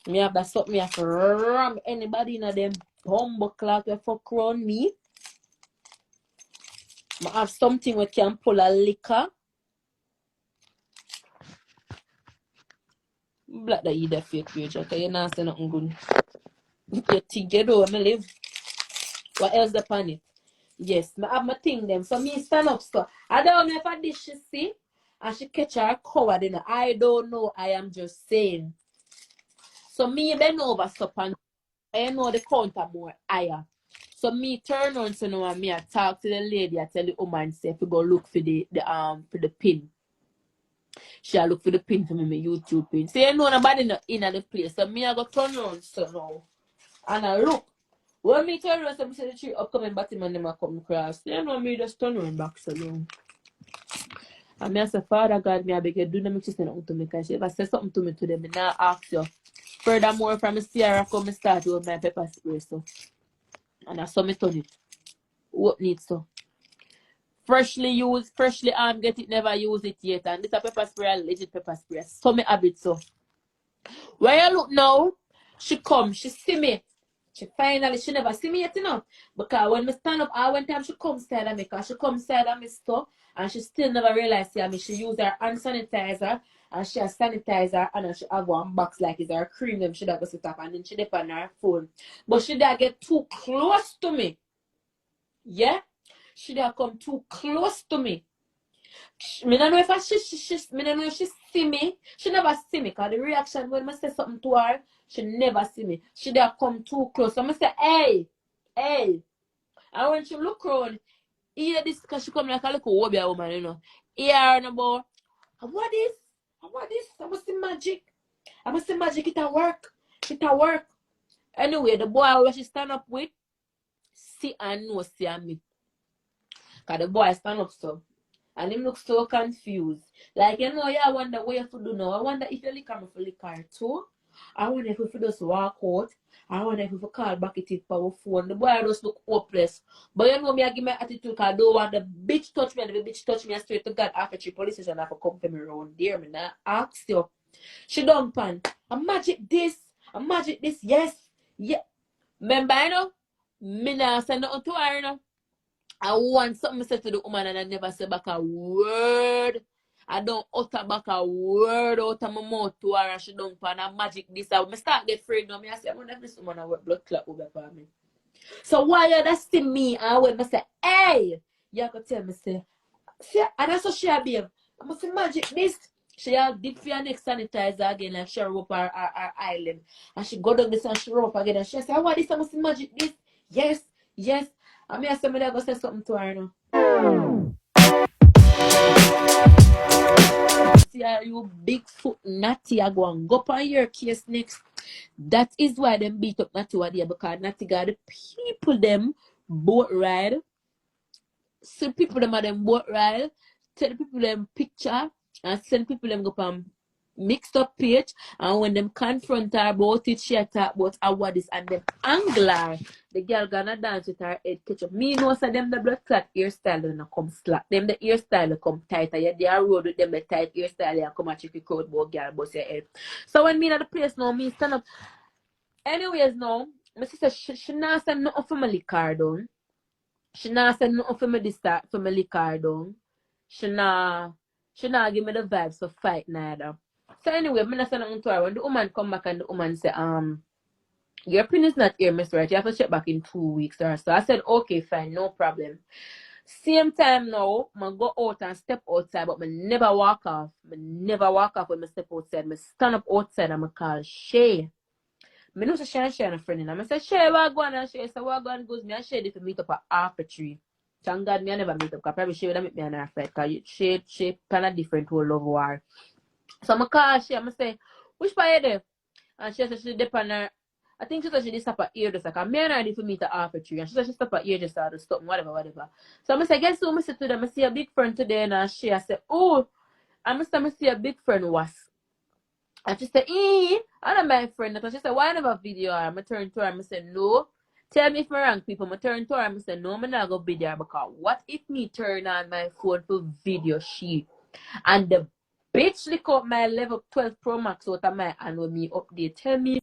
Me have that something me have to ram anybody in a them humble clock we fuck around me. I have something we can pull a liquor. Black that you the fake page, okay? You not say nothing good. You think you know me live. What else the pan it? Yes, I have my thing them. So me stand up so I don't know if I did she see and she catch her covered in. I don't know. I am just saying. So me bend over so and I know the counter more higher. So me turn on to know and me I talk to the lady. I tell the woman say if you go look for the pin. She'll look for the pin for me, my YouTube pin. So you know nobody not in at the place. So me I go turn on so now. And I look. When me turn around, so I see the three upcoming Batman them a come across. You know me just turn around back so long. And me I say, Father God, me I beg you, do not make you say nothing to me. Because if I say something to me today, me now ask you. Furthermore, from me Sierra come me start with my pepper spray so. And I saw me turn it. What needs so? Freshly used, freshly armed, get it, never use it yet. And this a pepper spray, a legit pepper spray. So me have it so. Where you look now, she come, she see me. She never see me yet, you know. Because when me stand up, one time she come side of me, because she come side of me store, and she still never realized, yeah, me, she use her hand sanitizer, and she has sanitizer, and then she have one box like it's her cream, them she go sit up, and then she dip on her phone. But she did get too close to me. Yeah? She did come too close to me. Me don't know if me don't know if she see me. She never see me. Because the reaction when I say something to her, she never see me. She there come too close. So I say, hey, hey. And when she look around, hear this because she come like a little wobby woman, you know. Hear her about, what is? What is? I must see magic. I must see magic. It a work. It a work. Anyway, the boy where she stand up with, see and know see and me. Because the boy stand up so. And him look so confused. Like, you know, yeah, I wonder what you have to do now. I wonder if you lick him for liquor too. I wonder if you just walk out. I wonder if you call back it for phone. The boy just look hopeless. But you know me, I give my attitude because I don't want the bitch touch me. And if the bitch touch me, I straight to God after the police station. I have to come for me around there. Me now ask you. She don't pan. I magic this. I magic this. Yes. Yeah. Remember, you know? Me now say nothing to her, you know. I want something said to the woman and I never say back a word. I don't utter back a word out of my mouth to her and she don't pan a magic this. I start get afraid now. I say, I'm gonna have this woman a work blood clot over for me. So why you that see me and when I say, hey, you have to tell me, say, see, and that's what she have babe. I must say magic this. She have dip for your next sanitizer again and she rub up her island. And she go down this and she rub up again and she say, what this? I must say magic this. Yes, yes. I mean, I say, I go say something to her now. See, are you Bigfoot Natty? I go and go on your case next. That is why them beat up Natty over there because Natty got the people them boat ride. So people them are them boat ride. Tell the people them picture and send people them go on mixed up page, and when them confront her about it, she talk about what this and them angler. The girl gonna dance with her head catch up. Me know so them the blood clot hairstyle when come slack. Them the hairstyle come tighter. Yeah, they are road with them the tight hairstyle and come and check the crowd about girl bust your head. So when me at the place now, me stand up. Anyways now, my sister she not send nothing for my liquor down. She not send nothing for me this start for my liquor down. She not give me the vibes for fight neither. So anyway, I'm not saying nothing to her. When the woman come back and the woman say, your pin is not here, Miss Right. You have to check back in 2 weeks or so. I said, okay, fine, no problem. Same time now, I go out and step outside, but I never walk off. I never walk off when I step outside. I stand up outside and I call Shay. I know Shay and a friend. And I say, Shay, what go on? And Shay say, what go on? Goes me and Shay if meet up at half a tree. Thank God me I never meet up. Because probably Shay would have meet me in our fight. Because Shay kind of different to a love war. So I call Shay and I say, which part you there? And she said she dip on her. I think she said she did stop at ear just like me and her did for meet at half a tree. And she said she stop at ear just to stop whatever. So I say, guess who I say to them? I see a big friend today and she I said, oh, I see a big friend was. And she said, I'm not my friend. And she said, why never video her? I turn to her and I said, no. Tell me if I rank people. I turn to her and I said, no, I'm not going to be there because what if me turn on my phone for video she and the bitch lick up my level 12 Pro Max out of my hand when me update. Tell me